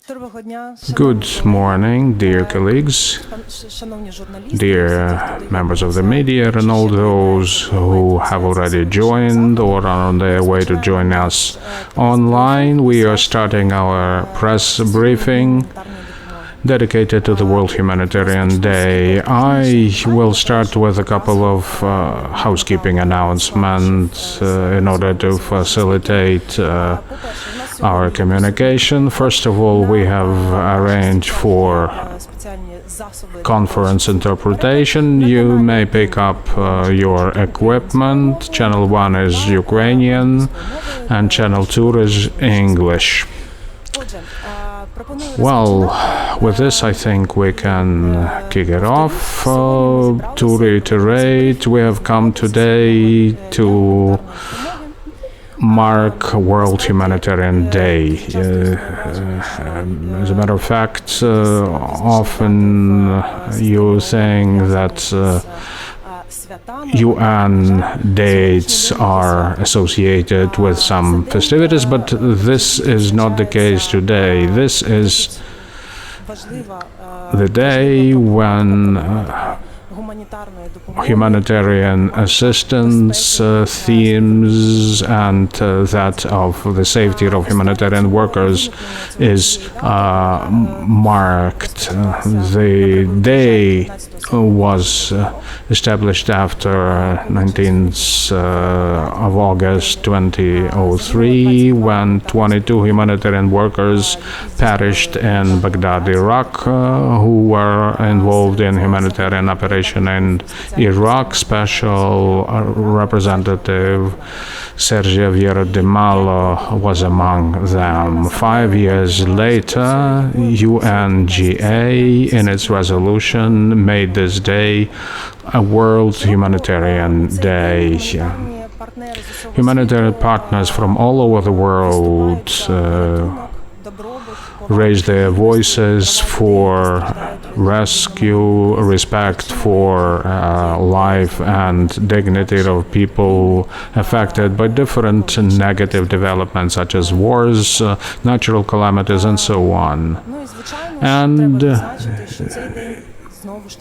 Good morning, dear colleagues, dear members of the media, and all those who have already joined or are on their way to join us online. We are starting our press briefing dedicated to the World Humanitarian Day. I will start with a couple of housekeeping announcements in order to facilitate our communication. First of all, we have arranged for conference interpretation. You may pick up your equipment. Channel 1 is Ukrainian and Channel 2 is English. Well, with this, I think we can kick it off. To reiterate, we have come today to mark World Humanitarian Day. As a matter of fact, often you think that UN dates are associated with some festivities, but this is not the case today. This is the day when humanitarian assistance themes and that of the safety of humanitarian workers is marked. The day was established after 19th of August 2003, when 22 humanitarian workers perished in Baghdad, Iraq, who were involved in humanitarian operation in Iraq. Special representative Sergio Vieira de Malo was among them. 5 years later, UNGA, in its resolution, made this day a World Humanitarian Day. Humanitarian partners from all over the world raise their voices for rescue, respect for life and dignity of people affected by different negative developments such as wars, natural calamities, and so on. And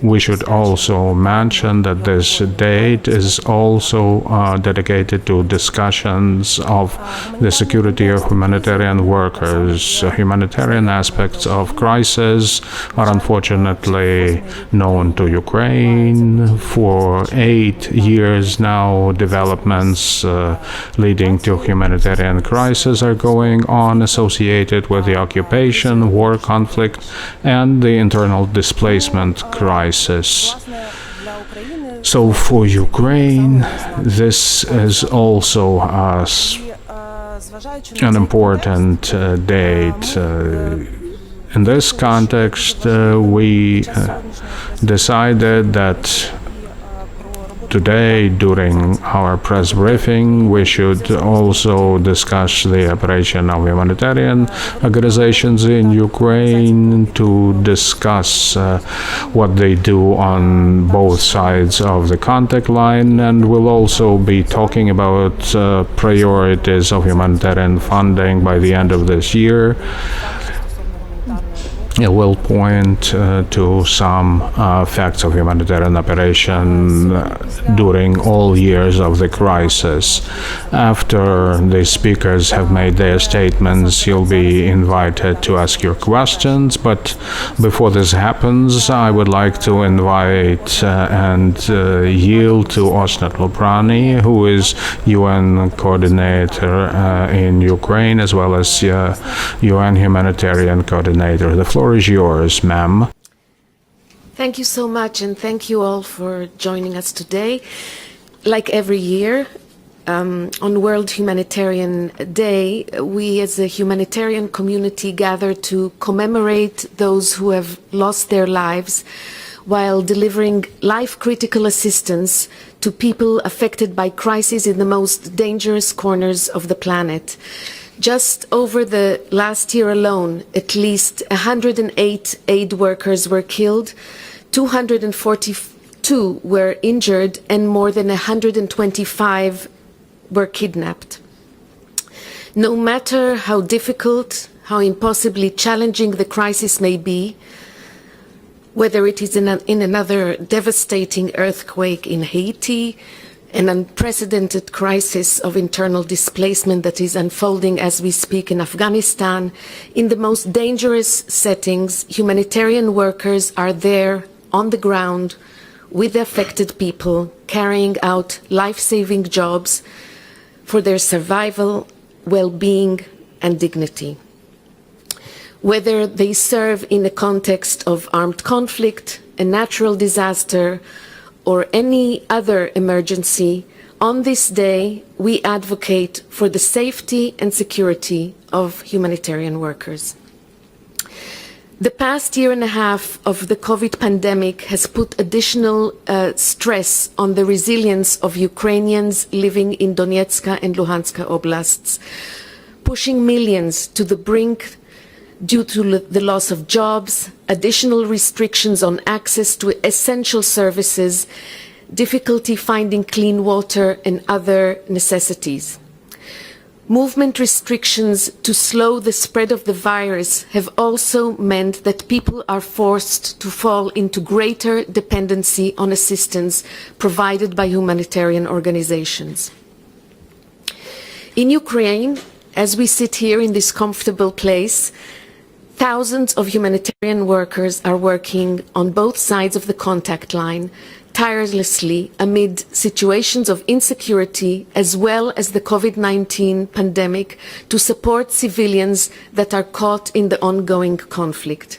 we should also mention that this date is also dedicated to discussions of the security of humanitarian workers. Humanitarian aspects of crisis are unfortunately known to Ukraine. For 8 years now, developments leading to humanitarian crisis are going on, associated with the occupation, war, conflict, and the internal displacement crisis. So for Ukraine, this is also an important date. In this context, we decided that today, during our press briefing, we should also discuss the operation of humanitarian organizations in Ukraine, to discuss what they do on both sides of the contact line, and we'll also be talking about priorities of humanitarian funding by the end of this year. It will point to some facts of humanitarian operation during all years of the crisis. After the speakers have made their statements, you'll be invited to ask your questions. But before this happens, I would like to invite and yield to Osnat Loprani, who is UN coordinator in Ukraine, as well as UN humanitarian coordinator. The floor is yours, ma'am. Thank you so much, and thank you all for joining us today. Like every year, on World Humanitarian Day, we as a humanitarian community gather to commemorate those who have lost their lives while delivering life-critical assistance to people affected by crises in the most dangerous corners of the planet. Just over the last year alone, at least 108 aid workers were killed, 242 were injured, and more than 125 were kidnapped. No matter how difficult, how impossibly challenging the crisis may be, whether it is in another devastating earthquake in Haiti, an unprecedented crisis of internal displacement that is unfolding as we speak in Afghanistan, in the most dangerous settings, humanitarian workers are there on the ground with the affected people, carrying out life-saving jobs for their survival, well-being, and dignity. Whether they serve in a context of armed conflict, a natural disaster, or any other emergency, on this day we advocate for the safety and security of humanitarian workers. The past year and a half of the COVID pandemic has put additional stress on the resilience of Ukrainians living in Donetsk and Luhansk oblasts, pushing millions to the brink due to the loss of jobs, additional restrictions on access to essential services, difficulty finding clean water and other necessities. Movement restrictions to slow the spread of the virus have also meant that people are forced to fall into greater dependency on assistance provided by humanitarian organizations. In Ukraine, as we sit here in this comfortable place, thousands of humanitarian workers are working on both sides of the contact line, tirelessly amid situations of insecurity as well as the COVID-19 pandemic to support civilians that are caught in the ongoing conflict.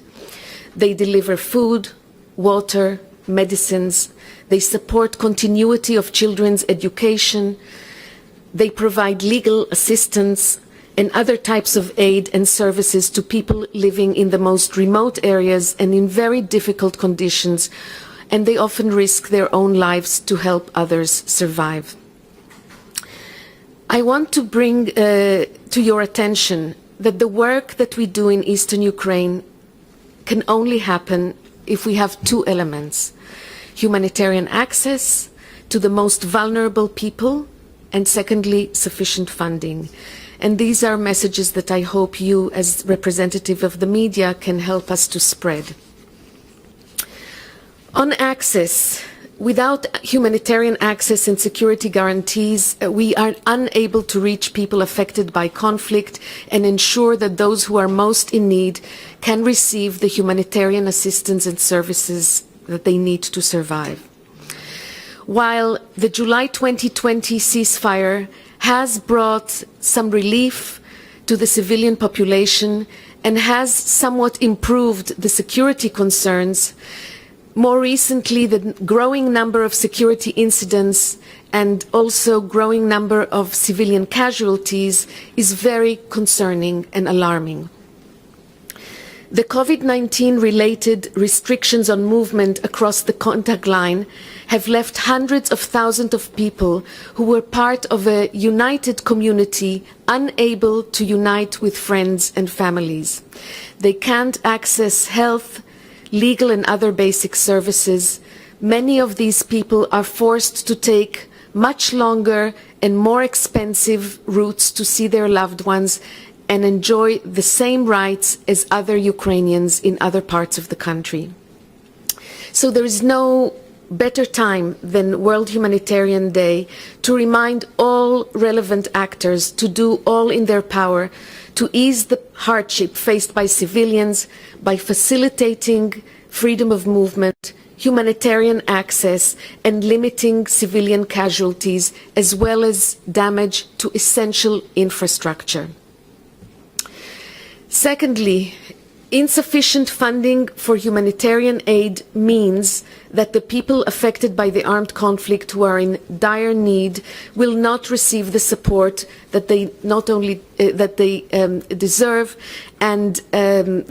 They deliver food, water, medicines. They support continuity of children's education. They provide legal assistance and other types of aid and services to people living in the most remote areas and in very difficult conditions, and they often risk their own lives to help others survive. I want to bring to your attention that the work that we do in Eastern Ukraine can only happen if we have two elements: humanitarian access to the most vulnerable people, and secondly, sufficient funding. And these are messages that I hope you, as representative of the media, can help us to spread. On access, without humanitarian access and security guarantees, we are unable to reach people affected by conflict and ensure that those who are most in need can receive the humanitarian assistance and services that they need to survive. While the July 2020 ceasefire has brought some relief to the civilian population and has somewhat improved the security concerns, more recently the growing number of security incidents and also growing number of civilian casualties is very concerning and alarming. The COVID-19 related restrictions on movement across the contact line have left hundreds of thousands of people who were part of a united community unable to unite with friends and families. They can't access health, legal and other basic services. Many of these people are forced to take much longer and more expensive routes to see their loved ones and enjoy the same rights as other Ukrainians in other parts of the country. So there is no better time than World Humanitarian Day to remind all relevant actors to do all in their power to ease the hardship faced by civilians by facilitating freedom of movement, humanitarian access, and limiting civilian casualties, as well as damage to essential infrastructure. Secondly, insufficient funding for humanitarian aid means that the people affected by the armed conflict who are in dire need will not receive the support that they deserve and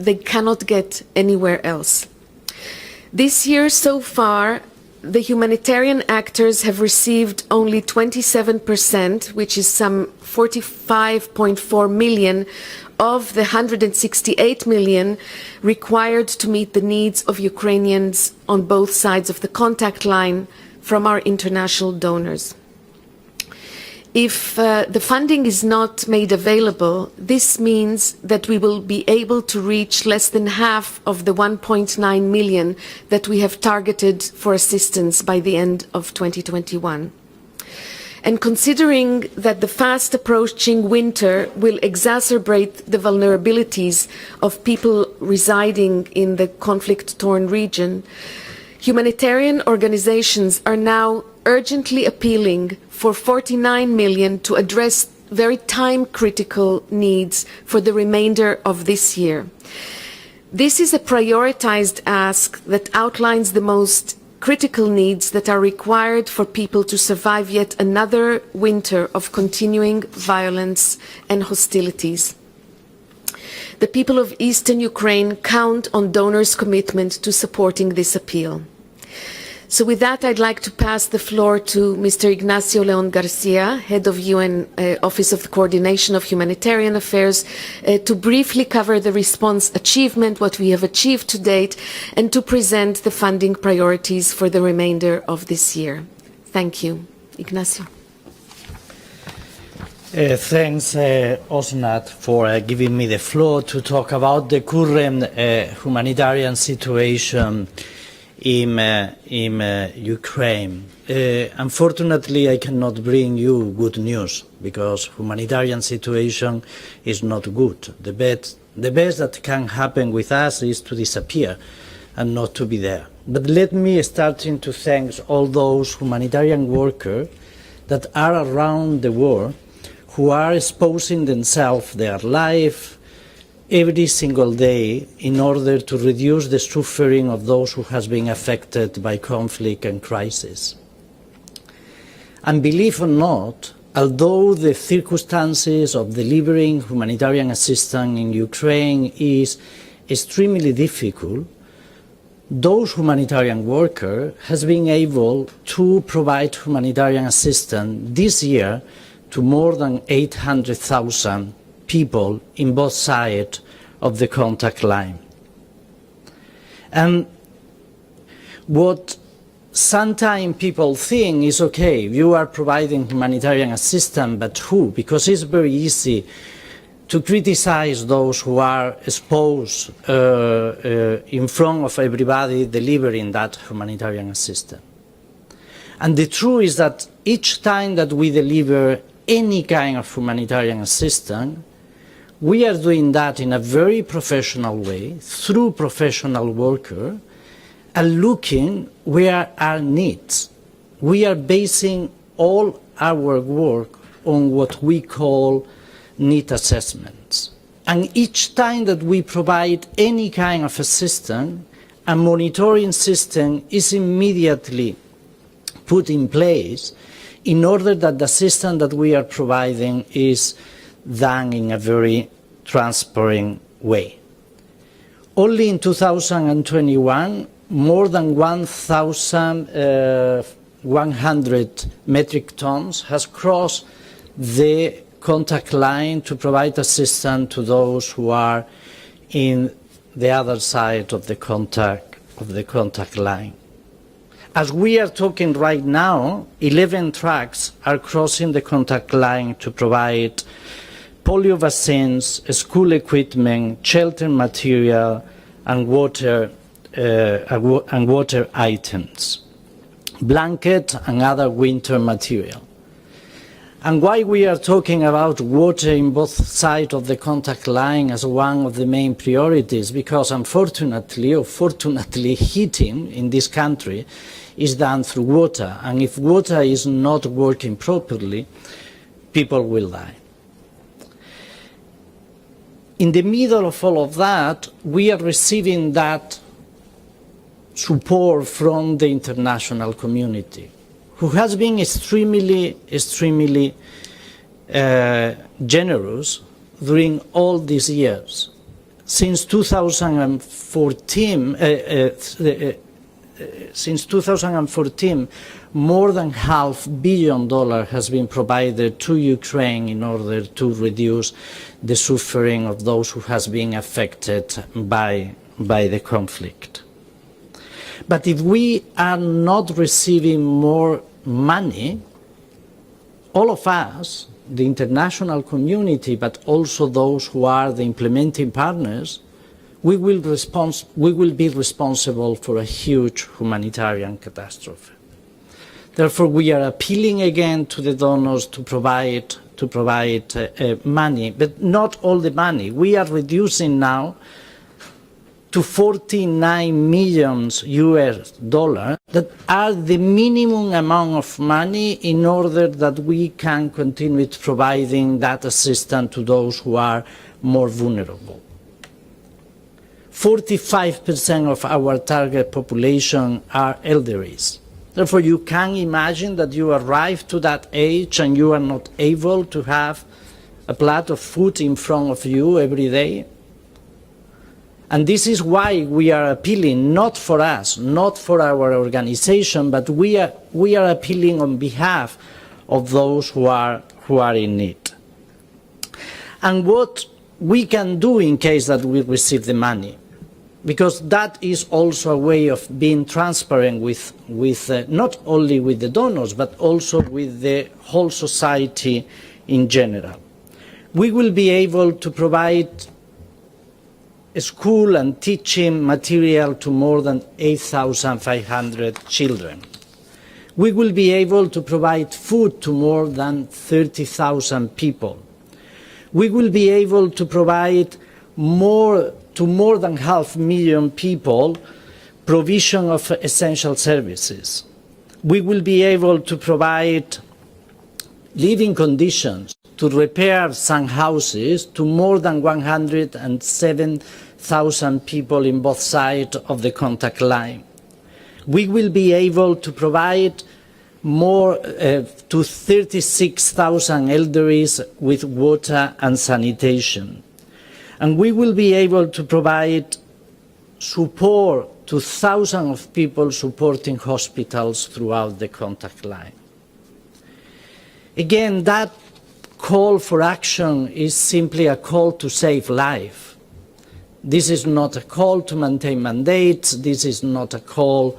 they cannot get anywhere else. This year so far, the humanitarian actors have received only 27%, which is some 45.4 million of the 168 million required to meet the needs of Ukrainians on both sides of the contact line from our international donors. If the funding is not made available, this means that we will be able to reach less than half of the 1.9 million that we have targeted for assistance by the end of 2021. And considering that the fast approaching winter will exacerbate the vulnerabilities of people residing in the conflict-torn region, humanitarian organizations are now urgently appealing for 49 million to address very time-critical needs for the remainder of this year. This is a prioritized ask that outlines the most critical needs that are required for people to survive yet another winter of continuing violence and hostilities. The people of eastern Ukraine count on donors' commitment to supporting this appeal. So with that, I'd like to pass the floor to Mr. Ignacio León García, Head of UN Office of the Coordination of Humanitarian Affairs, to briefly cover the response achievement, what we have achieved to date, and to present the funding priorities for the remainder of this year. Thank you. Ignacio. Thanks, Osnat, for giving me the floor to talk about the current humanitarian situation in Ukraine. Unfortunately, I cannot bring you good news because humanitarian situation is not good. The best that can happen with us is to disappear and not to be there. But let me start to thank all those humanitarian workers that are around the world who are exposing themselves, their life, every single day in order to reduce the suffering of those who has been affected by conflict and crisis. And believe or not, although the circumstances of delivering humanitarian assistance in Ukraine is extremely difficult, those humanitarian workers has been able to provide humanitarian assistance this year to more than 800,000 people in both sides of the contact line. And what sometimes people think is, okay, you are providing humanitarian assistance, but who? Because it's very easy to criticize those who are exposed in front of everybody delivering that humanitarian assistance. And the truth is that each time that we deliver any kind of humanitarian assistance, we are doing that in a very professional way, through professional workers, and looking where our needs. We are basing all our work on what we call need assessments. And each time that we provide any kind of assistance, a monitoring system is immediately put in place in order that the assistance that we are providing is done in a very transparent way. Only in 2021, more than 1,100 metric tons has crossed the contact line to provide assistance to those who are in the other side of the contact line. As we are talking right now, 11 trucks are crossing the contact line to provide polio vaccines, school equipment, shelter material, and water items, blanket and other winter material. And why we are talking about water in both sides of the contact line as one of the main priorities, because unfortunately or fortunately heating in this country is done through water, and if water is not working properly, people will die. In the middle of all of that, we are receiving that support from the international community, who has been extremely generous during all these years. Since 2014, more than $500 million has been provided to Ukraine in order to reduce the suffering of those who has been affected by the conflict. But if we are not receiving more money, all of us, the international community, but also those who are the implementing partners, we will be responsible for a huge humanitarian catastrophe. Therefore, we are appealing again to the donors to provide money, but not all the money. We are reducing now to 49 million US dollars that are the minimum amount of money in order that we can continue providing that assistance to those who are more vulnerable. 45% of our target population are elderlies. Therefore, you can imagine that you arrive to that age and you are not able to have a plate of food in front of you every day. And this is why we are appealing, not for us, not for our organization, but we are appealing on behalf of those who are in need. And what we can do in case that we receive the money, because that is also a way of being transparent with not only with the donors, but also with the whole society in general. We will be able to provide school and teaching material to more than 8,500 children. We will be able to provide food to more than 30,000 people. We will be able to provide to more than 500,000 people provision of essential services. We will be able to provide living conditions to repair some houses to more than 107,000 people in both sides of the contact line. We will be able to provide more to 36,000 elderlies with water and sanitation. And we will be able to provide support to thousands of people supporting hospitals throughout the contact line. Again, that call for action is simply a call to save life. This is not a call to maintain mandates. This is not a call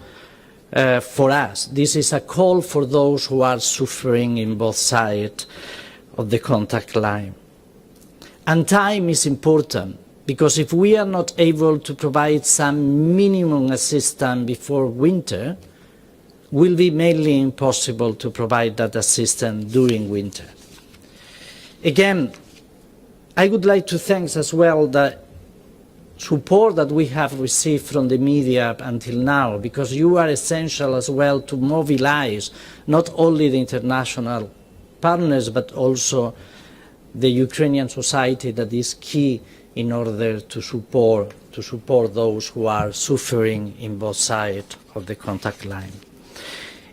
for us. This is a call for those who are suffering in both sides of the contact line. And time is important, because if we are not able to provide some minimum assistance before winter, it will be mainly impossible to provide that assistance during winter. Again, I would like to thank as well the support that we have received from the media up until now, because you are essential as well to mobilize not only the international partners, but also the Ukrainian society that is key in order to support those who are suffering in both sides of the contact line.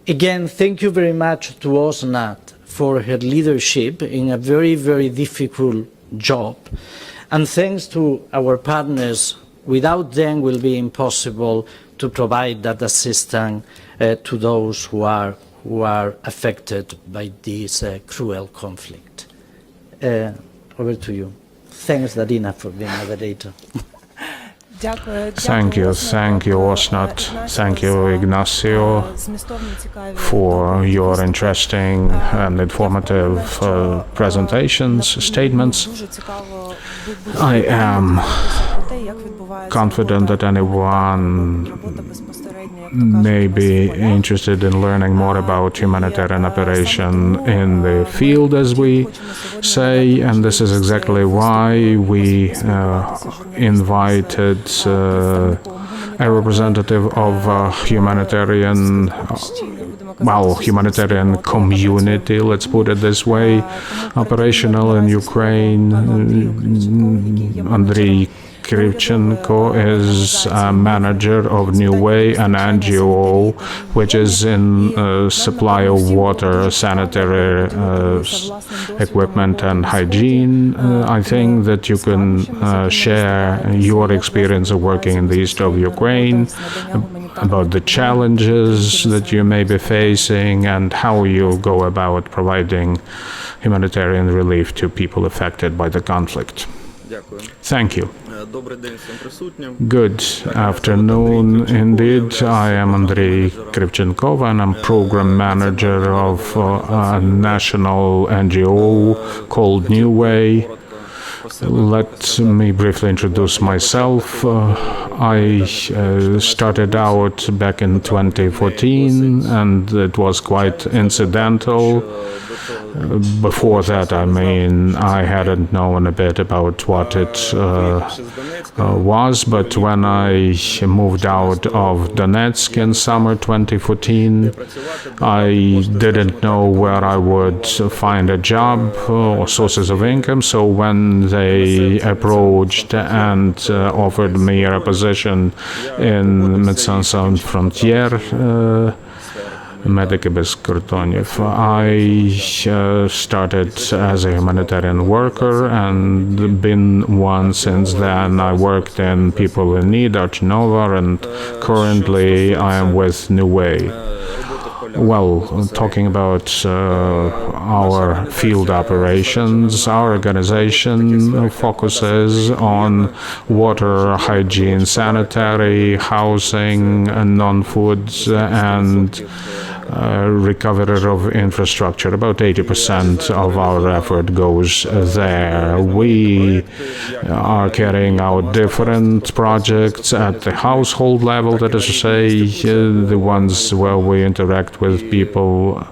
Again, thank you very much to OSNAT for her leadership in a very, very difficult job. And thanks to our partners, without them it will be impossible to provide that assistance to those who are affected by this cruel conflict. Over to you. Thanks, Darina, for being moderator. Thank you, Osnat. Thank you, Ignacio, for your interesting and informative presentations, statements. I am confident that anyone may be interested in learning more about humanitarian operation in the field, as we say, and this is exactly why we invited a representative of humanitarian community, let's put it this way, operational in Ukraine. Andriy Krivchenko is a manager of New Way, an NGO which is in supply of water, sanitary equipment and hygiene. I think that you can share your experience of working in the east of Ukraine, about the challenges that you may be facing and how you go about providing humanitarian relief to people affected by the conflict. Thank you. Good afternoon indeed. I am Andrei Krivchenkov and I'm program manager of a national NGO called New Way. Let me briefly introduce myself. I started out back in 2014 and it was quite incidental. Before that, I hadn't known a bit about what it was, but when I moved out of Donetsk in summer 2014, I didn't know where I would find a job or sources of income, so when they approached and offered me a position in Médecins Sans Frontières, Медики без кордонів. I started as a humanitarian worker and been one since then. I worked in People in Need, Archinova, and currently I am with New Way. Well, talking about our field operations, our organization focuses on water, hygiene, sanitary, housing, non-foods, and recovery of infrastructure. About 80% of our effort goes there. We are carrying out different projects at the household level, that is to say, the ones where we interact with people,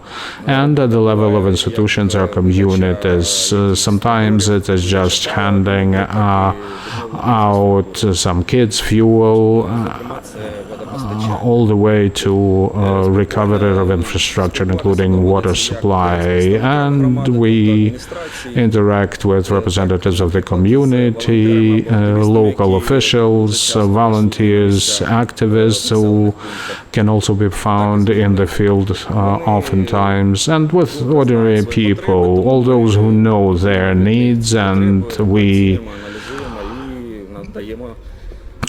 and at the level of institutions or communities. Sometimes it is just handing out some kids' fuel, all the way to recovery of infrastructure, including water supply. And we interact with representatives of the community, local officials, volunteers, activists who can also be found in the field oftentimes, and with ordinary people, all those who know their needs, and we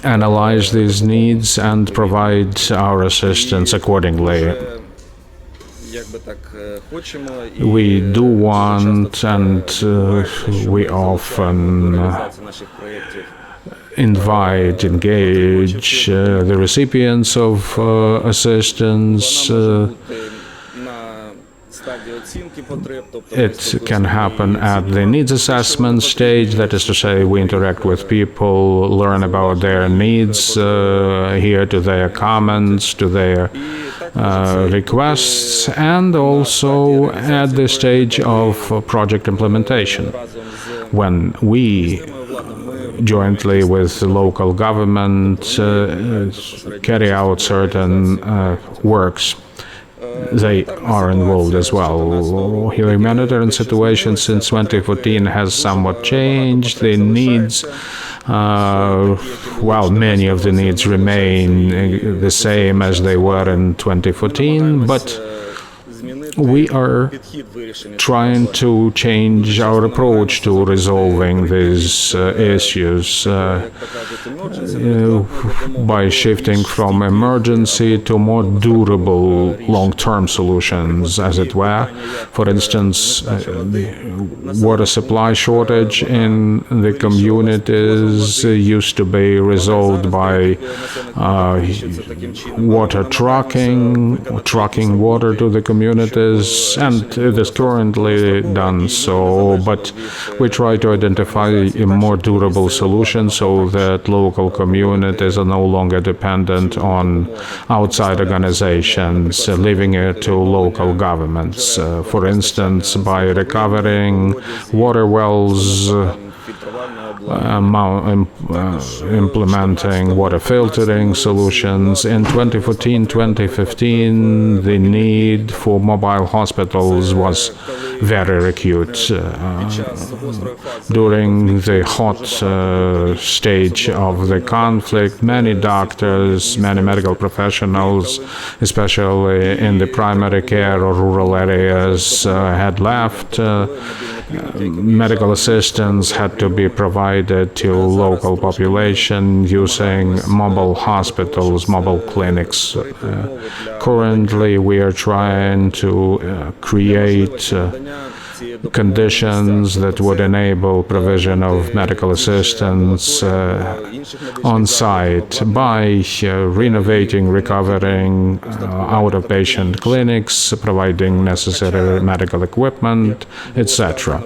analyze these needs and provide our assistance accordingly. We do want and we often engage the recipients of assistance. It can happen at the needs assessment stage, that is to say, we interact with people, learn about their needs, hear to their comments, to their requests, and also at the stage of project implementation, when we jointly with the local government carry out certain works. They are involved as well. The humanitarian situation since 2014 has somewhat changed. The needs, many of the needs remain the same as they were in 2014, but we are trying to change our approach to resolving these issues by shifting from emergency to more durable long-term solutions, as it were. For instance, water supply shortage in the communities used to be resolved by water trucking water to the communities, and it is currently done so, but we try to identify a more durable solution so that local communities are no longer dependent on outside organizations, leaving it to local governments. For instance, by recovering water wells, implementing water filtering solutions. In 2014-2015, the need for mobile hospitals was very acute. During the hot stage of the conflict, many doctors, many medical professionals, especially in the primary care or rural areas, had left. Medical assistance had to be provided to local population using mobile hospitals, mobile clinics. Currently, we are trying to create conditions that would enable provision of medical assistance on site by renovating, recovering out-of-patient clinics, providing necessary medical equipment, etc.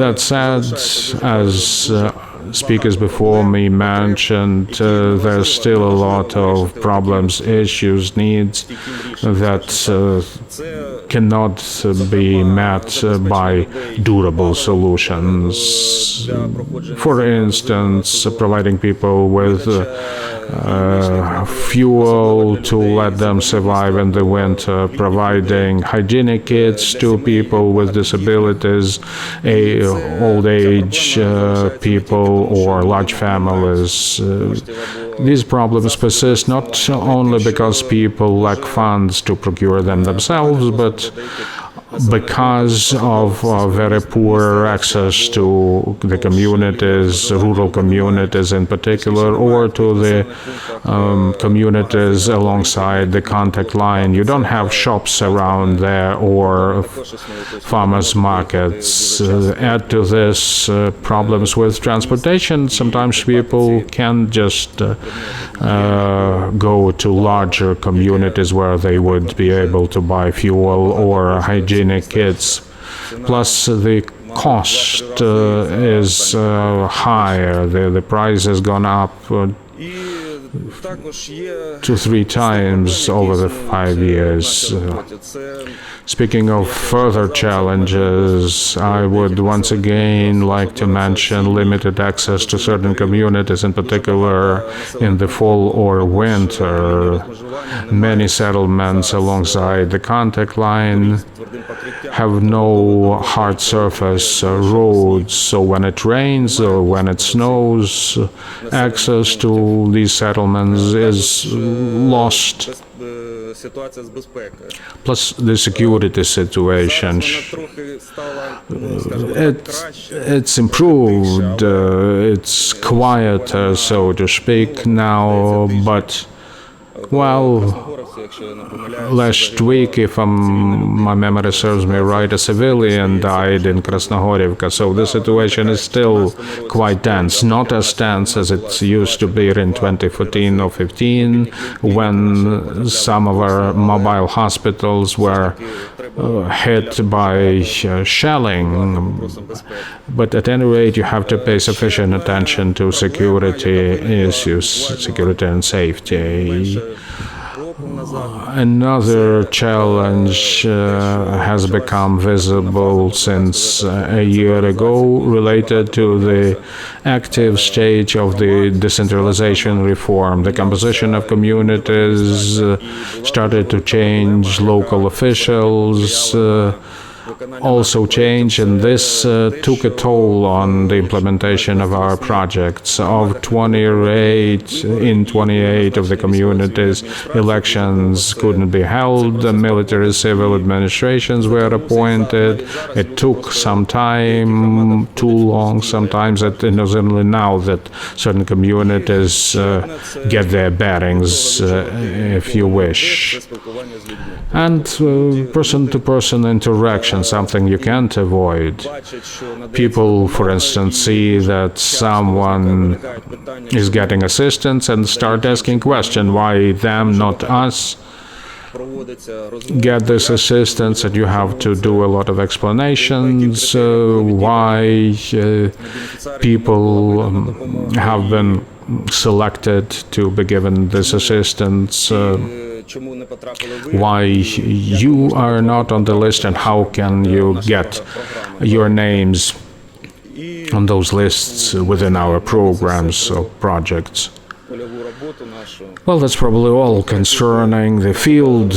That said, as speakers before me mentioned, there's still a lot of problems, issues, needs that cannot be met by durable solutions. For instance, providing people with fuel to let them survive in the winter, providing hygienic kits to people with disabilities, old age people, or large families. These problems persist not only because people lack funds to procure them themselves, but because of very poor access to the communities, rural communities in particular, or to the communities alongside the contact line. You don't have shops around there or farmers markets. Add to this problems with transportation. Sometimes people can't just go to larger communities where they would be able to buy fuel or hygienic kits. Plus, the cost is higher. The price has gone up 2-3 times over the 5 years. Speaking of further challenges, I would once again like to mention limited access to certain communities, in particular in the fall or winter. Many settlements alongside the contact line have no hard surface roads, so when it rains or when it snows, access to these settlements is lost. Plus the security situation, it's improved, it's quieter, so to speak, now, but well, last week, if my memory serves me right, a civilian died in Krasnohorivka, so the situation is still quite tense. Not as tense as it used to be in 2014 or 15, when some of our mobile hospitals were hit by shelling. But at any rate, you have to pay sufficient attention to security issues, security and safety. Another challenge has become visible since a year ago, related to the active stage of the decentralization reform. The composition of communities started to change, local officials also changed, and this took a toll on the implementation of our projects. Of 28 of the communities, elections couldn't be held. The military civil administrations were appointed. It took some time, too long sometimes. It is only now that certain communities get their bearings, if you wish. And person-to-person interaction, something you can't avoid. People, for instance, see that someone is getting assistance and start asking questions, why them, not us? Get this assistance, and you have to do a lot of explanations why people have been selected to be given this assistance. Why you are not on the list, and how can you get your names on those lists within our programs or projects? Well, that's probably all concerning the field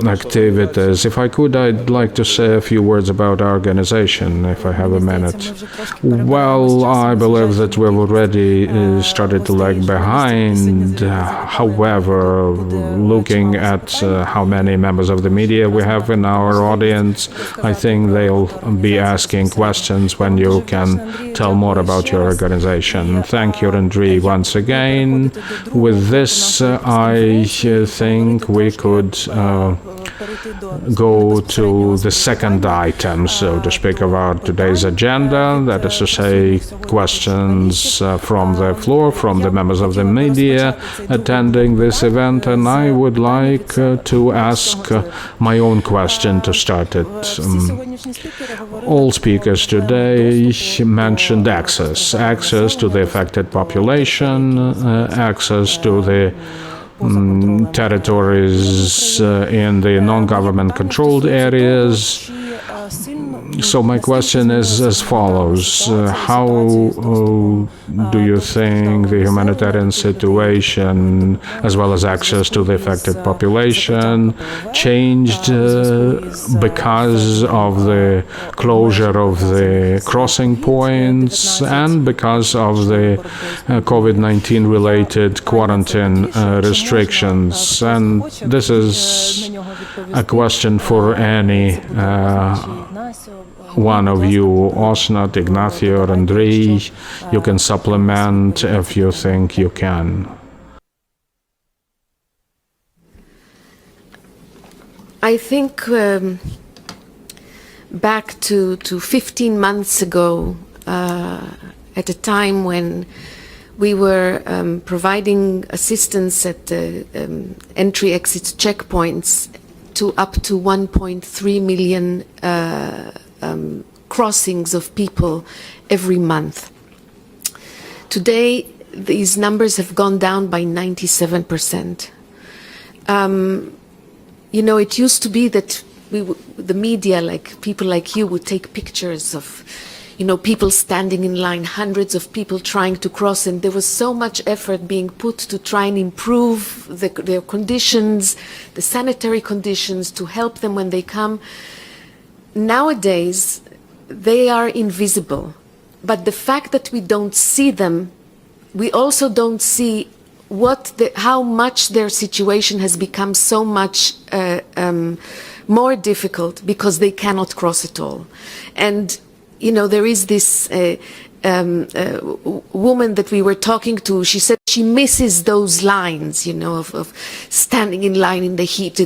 activities. If I could, I'd like to say a few words about our organization, if I have a minute. Well, I believe that we've already started to lag behind. However, looking at how many members of the media we have in our audience, I think they'll be asking questions when you can tell more about your organization. Thank you, Andrei, once again. With this, I think we could go to the second item, so to speak, of our today's agenda, that is to say, questions from the floor, from the members of the media attending this event, and I would like to ask my own question to start it. All speakers today mentioned access to the affected population, access to the territories in the non-government controlled areas. So my question is as follows. How do you think the humanitarian situation, as well as access to the affected population, changed because of the closure of the crossing points and because of the COVID-19 related quarantine restrictions? And this is a question for any one of you, Osnat, Ignacio, or Andrei. You can supplement if you think you can. I think back to 15 months ago, at a time when we were providing assistance at the entry-exit checkpoints to up to 1.3 million crossings of people every month. Today, these numbers have gone down by 97%. You know, it used to be that the media, like people like you, would take pictures of, you know, people standing in line, hundreds of people trying to cross, and there was so much effort being put to try and improve their conditions, the sanitary conditions, to help them when they come. Nowadays, they are invisible, but the fact that we don't see them, we also don't see how much their situation has become so much more difficult because they cannot cross at all. And you know, there is this woman that we were talking to. She said she misses those lines, you know, of standing in line in the heat,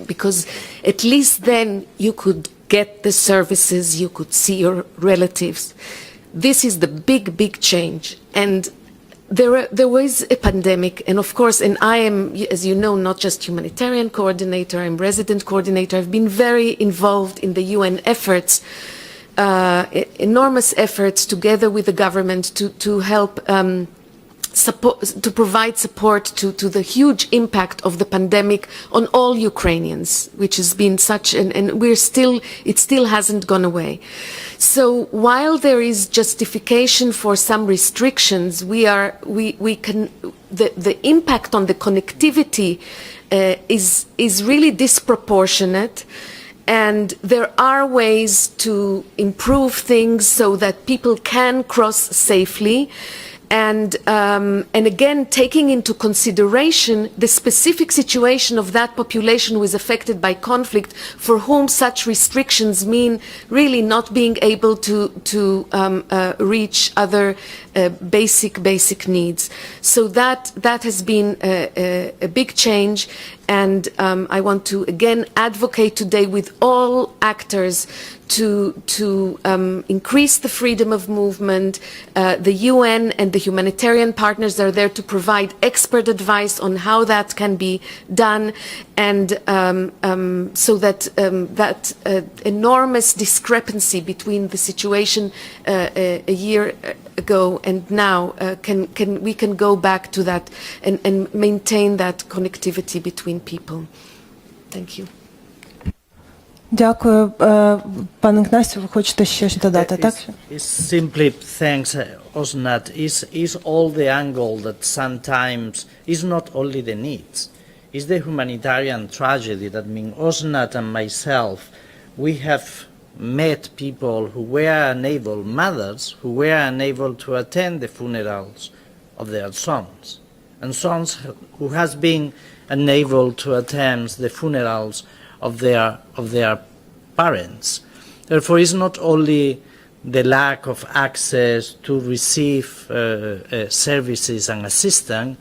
because at least then you could get the services, you could see your relatives. This is the big change. And there was a pandemic, and of course, and I am, as you know, not just humanitarian coordinator, I'm resident coordinator. I've been very involved in the UN efforts, enormous efforts together with the government to help to provide support to the huge impact of the pandemic on all Ukrainians, which has been such, and it still hasn't gone away. So while there is justification for some restrictions, the impact on the connectivity is really disproportionate. And there are ways to improve things so that people can cross safely. And again, taking into consideration the specific situation of that population who is affected by conflict, for whom such restrictions mean really not being able to reach other basic needs. So that has been a big change. And I want to again advocate today with all actors to increase the freedom of movement. The UN and the humanitarian partners are there to provide expert advice on how that can be done, and so that that enormous discrepancy between the situation a year ago and now we can go back to that and maintain that connectivity between people. Thank you. Дякую. Пане Ігнасію, ви хочете щось додати, так? Simply thanks, Osnat, is all the angle that sometimes is not only the needs, is the humanitarian tragedy that means Osnat and myself, we have met people who were unable, mothers who were unable to attend the funerals of their sons, and sons who has been unable to attend the funerals of their parents. Therefore, it's not only the lack of access to receive services and assistance,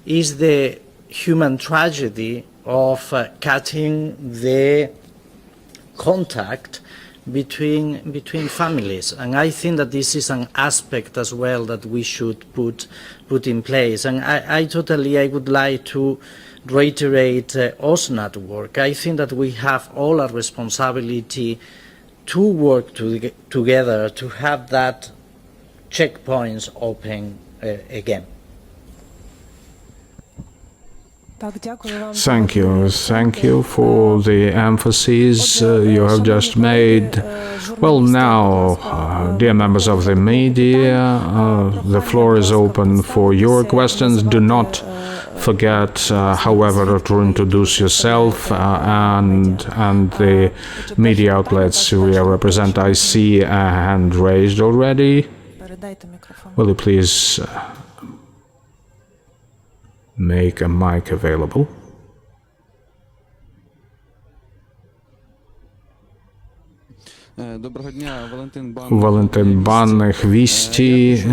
is the human tragedy of cutting the contact between families, and I think that this is an aspect as well that we should put in place. And I would like to reiterate OSNAT work. I think that we have all a responsibility to work together to have that checkpoints open again. Thank you. Thank you for the emphasis you have just made. Well, now, dear members of the media, the floor is open for your questions. Do not forget, however, to introduce yourself and the media outlets we represent. I see a hand raised already. Will you please make a mic available? Доброго дня, Валентин Банних, Вісті.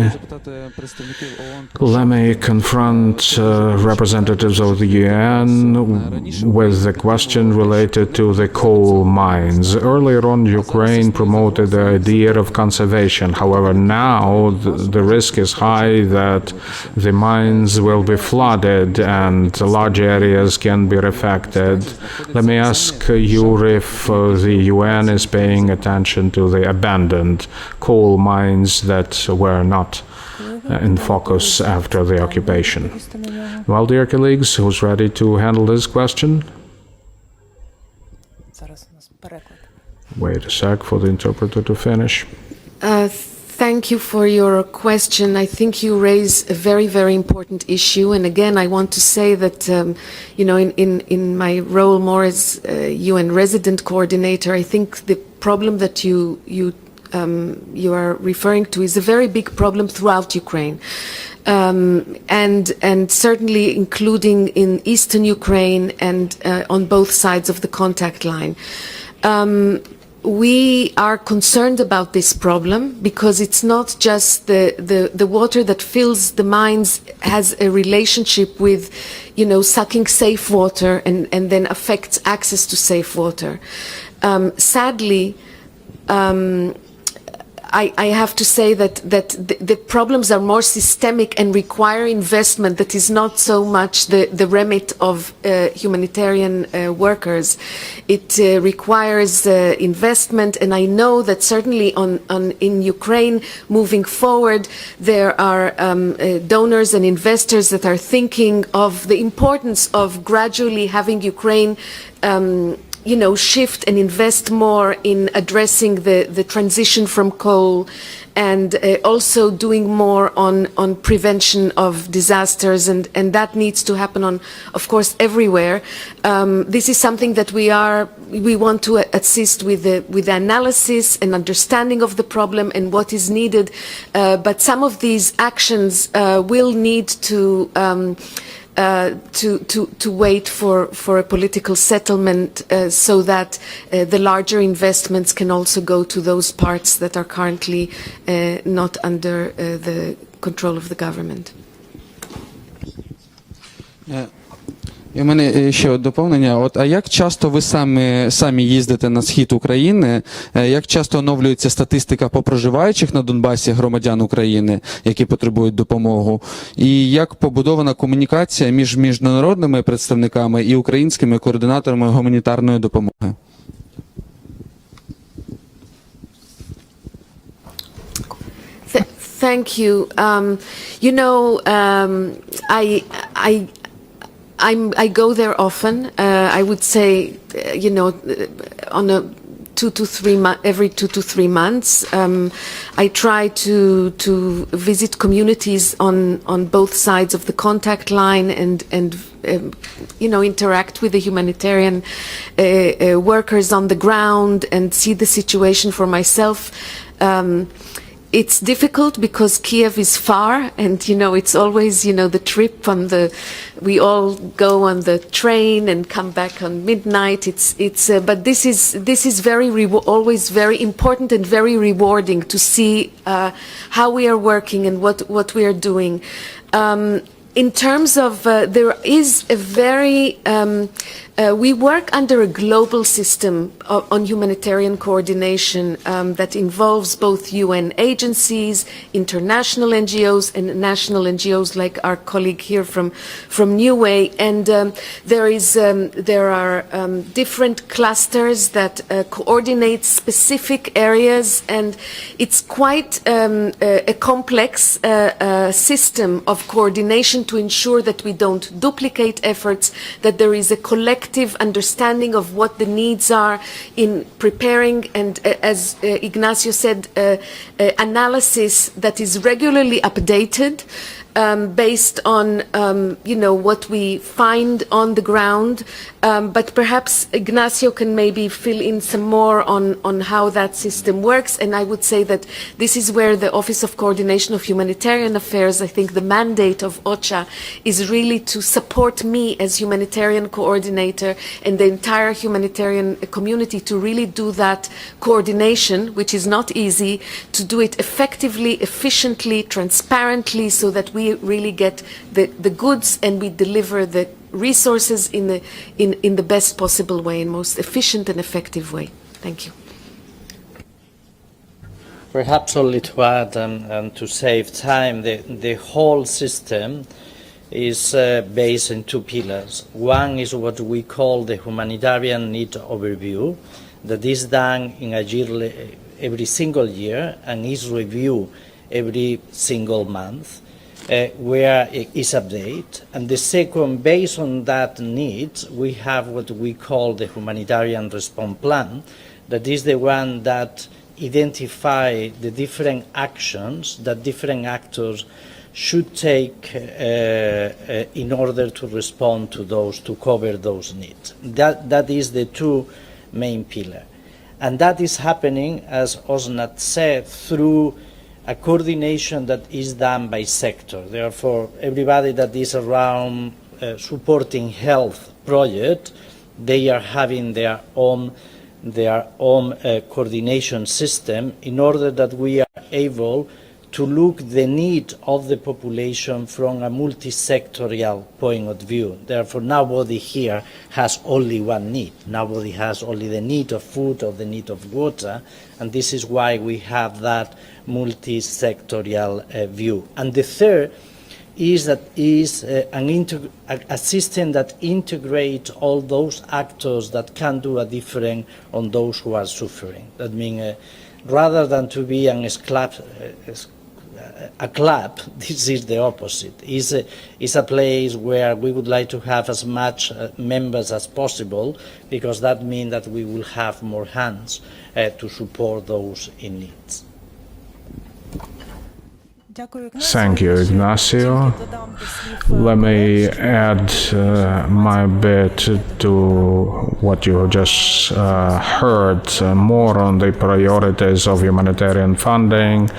Let me confront representatives of the UN with the question related to the coal mines. Earlier on, Ukraine promoted the idea of conservation. However, now the risk is high that the mines will be flooded and large areas can be affected. Let me ask you if the UN is paying attention to the abandoned coal mines that were not in focus after the occupation. Well, dear colleagues, who's ready to handle this question? Wait a sec for the interpreter to finish. Thank you for your question. I think you raise a very, very important issue. And again, I want to say that, in my role more as UN resident coordinator, I think the problem that you are referring to is a very big problem throughout Ukraine. And certainly including in eastern Ukraine and on both sides of the contact line. We are concerned about this problem because it's not just the water that fills the mines has a relationship with, sucking safe water and then affects access to safe water. Sadly, I have to say that the problems are more systemic and require investment that is not so much the remit of humanitarian workers. It requires investment, and I know that certainly in Ukraine moving forward there are donors and investors that are thinking of the importance of gradually having Ukraine shift and invest more in addressing the transition from coal and also doing more on prevention of disasters, and that needs to happen of course, everywhere. This is something that we want to assist with the analysis and understanding of the problem and what is needed, but some of these actions will need to wait for a political settlement so that the larger investments can also go to those parts that are currently not under the control of the government. І в мене ще доповнення. А як часто ви самі їздите на схід України? Як часто оновлюється статистика по проживаючих на Донбасі громадян України, які потребують допомоги? І як побудована комунікація між міжнародними представниками і українськими координаторами гуманітарної допомоги? Thank you. I go there often. I would say, on a every 2 to 3 months. I try to visit communities on both sides of the contact line and interact with the humanitarian workers on the ground and see the situation for myself. It's difficult because Kiev is far, and it's always the trip we all go on the train and come back on midnight. But this is always very important and very rewarding to see how we are working and what we are doing. in terms of, there is a very, we work under a global system on humanitarian coordination that involves both UN agencies, international NGOs, and national NGOs like our colleague here from New Way. And there are different clusters that coordinate specific areas, and it's quite a complex system of coordination to ensure that we don't duplicate efforts, that there is a collective understanding of what the needs are in preparing, and as Ignacio said, analysis that is regularly updated based on what we find on the ground. But perhaps Ignacio can maybe fill in some more on how that system works. And I would say that this is where the Office of Coordination of Humanitarian Affairs, I think the mandate of OCHA is really to support me as humanitarian coordinator and the entire humanitarian community to really do that coordination, which is not easy, to do it effectively, efficiently, transparently, so that we really get the goods and we deliver the resources in the best possible way, in most efficient and effective way. Thank you. Perhaps only to add and to save time, the whole system is based on two pillars. One is what we call the humanitarian need overview, that is done in a yearly, every single year, and is reviewed every single month, where it is updated. And the second, based on that need, we have what we call the humanitarian response plan, that is the one that identify the different actions that different actors should take in order to respond to those, to cover those needs. That is the two main pillars. And that is happening, as Osnat said, through a coordination that is done by sector. Therefore, everybody that is around supporting health project, they are having their own coordination system in order that we are able to look the need of the population from a multi-sectorial point of view. Therefore, nobody here has only one need. Nobody has only the need of food or the need of water, and this is why we have that multi-sectorial view. And the third is that a system that integrates all those actors that can do a difference on those who are suffering. That means rather than to be a club, this is the opposite. It's a place where we would like to have as much members as possible, because that means that we will have more hands to support those in need. Thank you, Ignacio. Let me add my bit to what you just heard. More on the priorities of humanitarian funding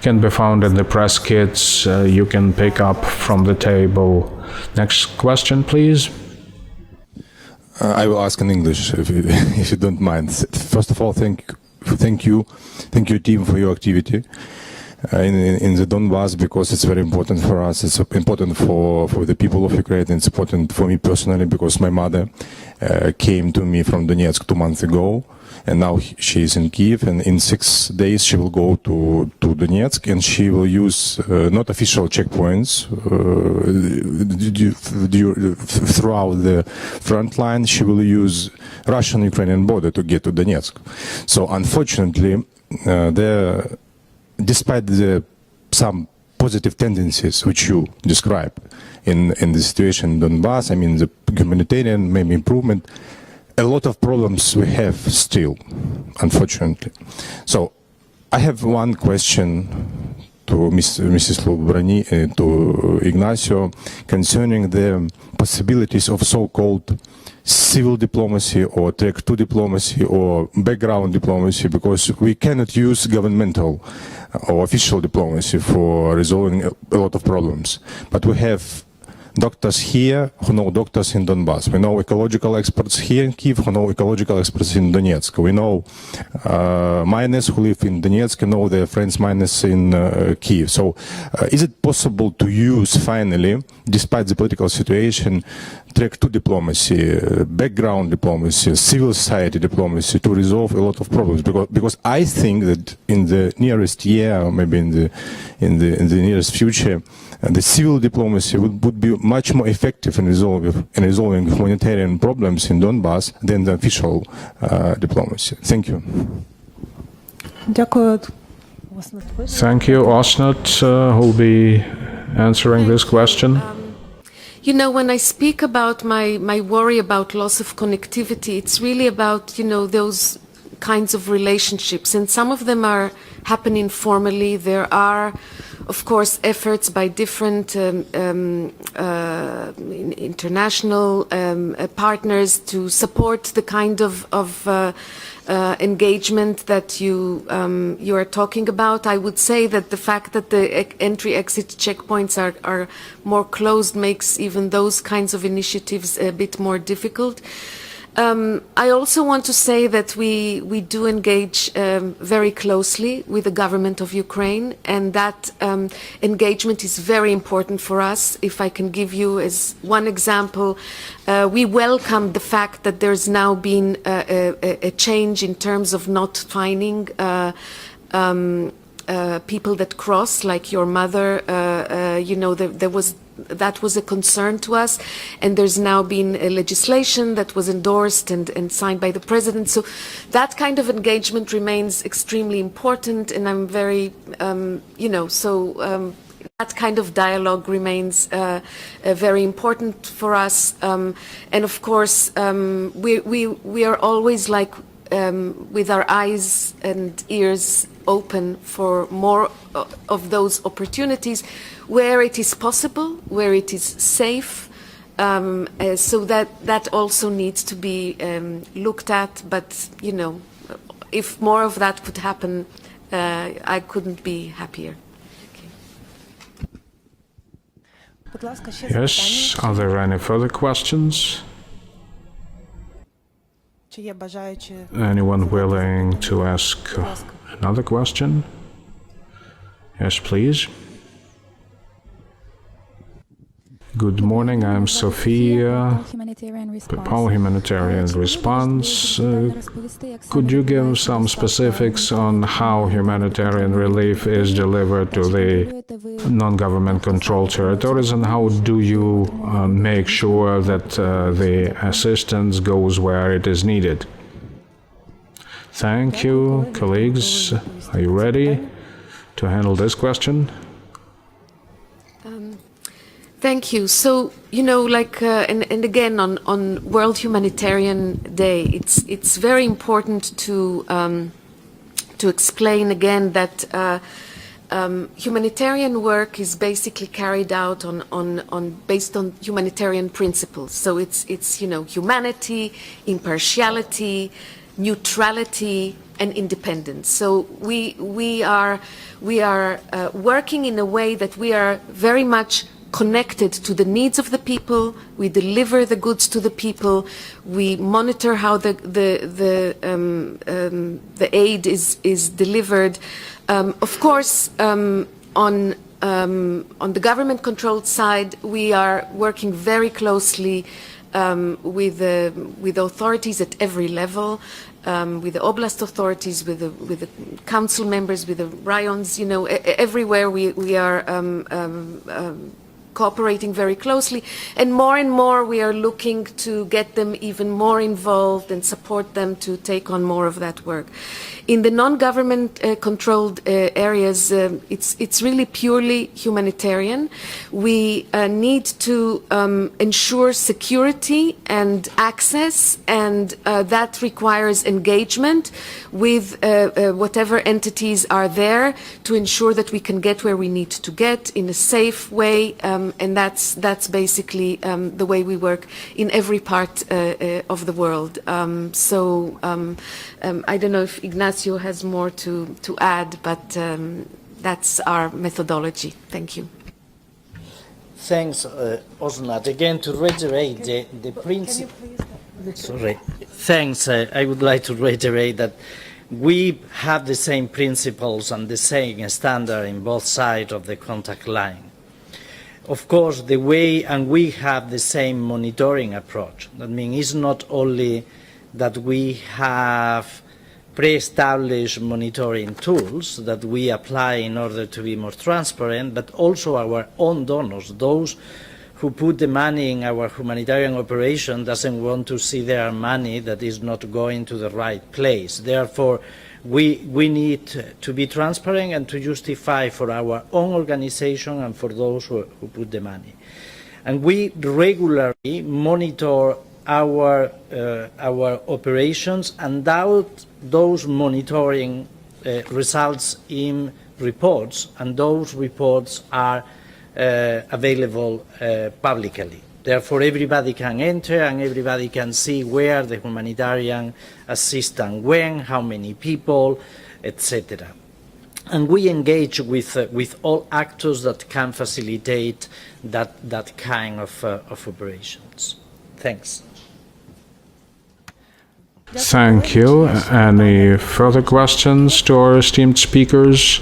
can be found in the press kits you can pick up from the table. Next question, please. I will ask in English, if you don't mind. First of all, thank you, team, for your activity in the Donbass, because it's very important for us. It's important for the people of Ukraine. It's important for me personally, because my mother came to me from Donetsk 2 months ago, and now she is in Kiev, and in 6 days she will go to Donetsk, and she will use not official checkpoints throughout the front line. She will use Russian-Ukrainian border to get to Donetsk. So unfortunately, despite some positive tendencies which you describe in the situation in Donbass, I mean the humanitarian maybe improvement, a lot of problems we have still, unfortunately. So I have one question to Mrs. Lobrani, to Ignacio, concerning the possibilities of so-called civil diplomacy or track 2 diplomacy or background diplomacy, because we cannot use governmental or official diplomacy for resolving a lot of problems. But we have doctors here who know doctors in Donbass. We know ecological experts here in Kyiv who know ecological experts in Donetsk. We know miners who live in Donetsk and know their friends miners in Kyiv. So is it possible to use finally, despite the political situation, track 2 diplomacy, background diplomacy, civil society diplomacy to resolve a lot of problems? Because I think that in the nearest year, or maybe in the nearest future, the civil diplomacy would be much more effective in resolving humanitarian problems in Donbass than the official diplomacy. Thank you. Дякую. Thank you. Osnat will be answering this question. You know, when I speak about my worry about loss of connectivity, it's really about, you know, those kinds of relationships. And some of them are happening formally. There are, of course, efforts by different international partners to support the kind of engagement that you are talking about. I would say that the fact that the entry-exit checkpoints are more closed makes even those kinds of initiatives a bit more difficult. I also want to say that we do engage very closely with the government of Ukraine, and that engagement is very important for us. If I can give you as one example, we welcome the fact that there's now been a change in terms of not fining people that cross, like your mother. You know, that was a concern to us, and there's now been a legislation that was endorsed and signed by the president. So that kind of engagement remains extremely important, and I'm very, you know, so that kind of dialogue remains very important for us. And of course, we are always like with our eyes and ears open for more of those opportunities where it is possible, where it is safe. So that also needs to be looked at. But, you know, if more of that could happen, I couldn't be happier. Будь ласка, ще Yes, are there any further questions? Чи є бажаючі? Anyone willing to ask another question? Yes, please. Good morning, I'm Sophia. Power Humanitarian Response. Could you give some specifics on how humanitarian relief is delivered to the non-government controlled territories, and how do you make sure that the assistance goes where it is needed? Thank you, colleagues. Are you ready to handle this question? Thank you. So, you know, like, and again, on World Humanitarian Day, it's very important to explain again that humanitarian work is basically carried out based on humanitarian principles. So it's you know, humanity, impartiality, neutrality, and independence. So we are working in a way that we are very much connected to the needs of the people. We deliver the goods to the people. We monitor how the aid is delivered. Of course, on the government-controlled side, we are working very closely with the authorities at every level, with the oblast authorities, with the council members, with the rayons. You know, everywhere we are cooperating very closely, and more we are looking to get them even more involved and support them to take on more of that work. In the non-government controlled areas, it's really purely humanitarian. We need to ensure security and access, and that requires engagement with whatever entities are there to ensure that we can get where we need to get in a safe way, and that's basically the way we work in every part of the world. I don't know if Ignacio has more to add, but that's our methodology. Thank you. Thanks, Osnat. Again, to reiterate the principle. Sorry. Thanks. I would like to reiterate that we have the same principles and the same standard in both sides of the contact line. Of course, the way, and we have the same monitoring approach. That means it's not only that we have pre-established monitoring tools that we apply in order to be more transparent, but also our own donors, those who put the money in our humanitarian operation doesn't want to see their money that is not going to the right place. Therefore, we need to be transparent and to justify for our own organization and for those who put the money. And we regularly monitor our operations, and those monitoring results in reports, and those reports are available publicly. Therefore, everybody can enter and everybody can see where the humanitarian assistance went, how many people, etc. And we engage with all actors that can facilitate that kind of operations. Thanks. Thank you. Any further questions to our esteemed speakers?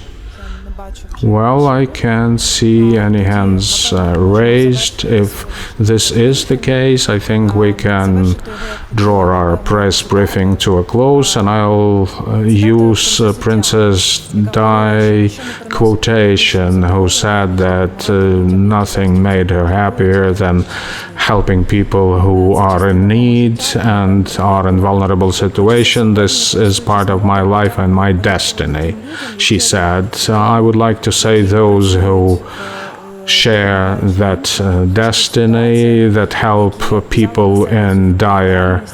Well, I can't see any hands raised. If this is the case, I think we can draw our press briefing to a close, and I'll use Princess Di quotation, who said that nothing made her happier than helping people who are in need and are in vulnerable situation. This is part of my life and my destiny, she said. I would like to say those who share that destiny, that help people in dire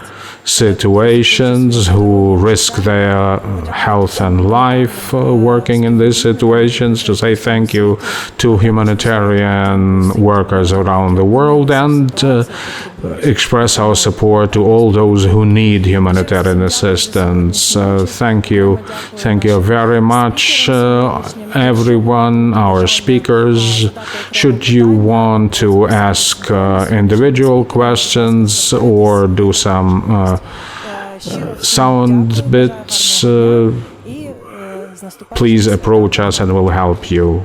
situations, who risk their health and life working in these situations, to say thank you to humanitarian workers around the world, and express our support to all those who need humanitarian assistance. Thank you. Thank you very much, everyone, our speakers. Should you want to ask individual questions or do some sound bits, please approach us and we'll help you.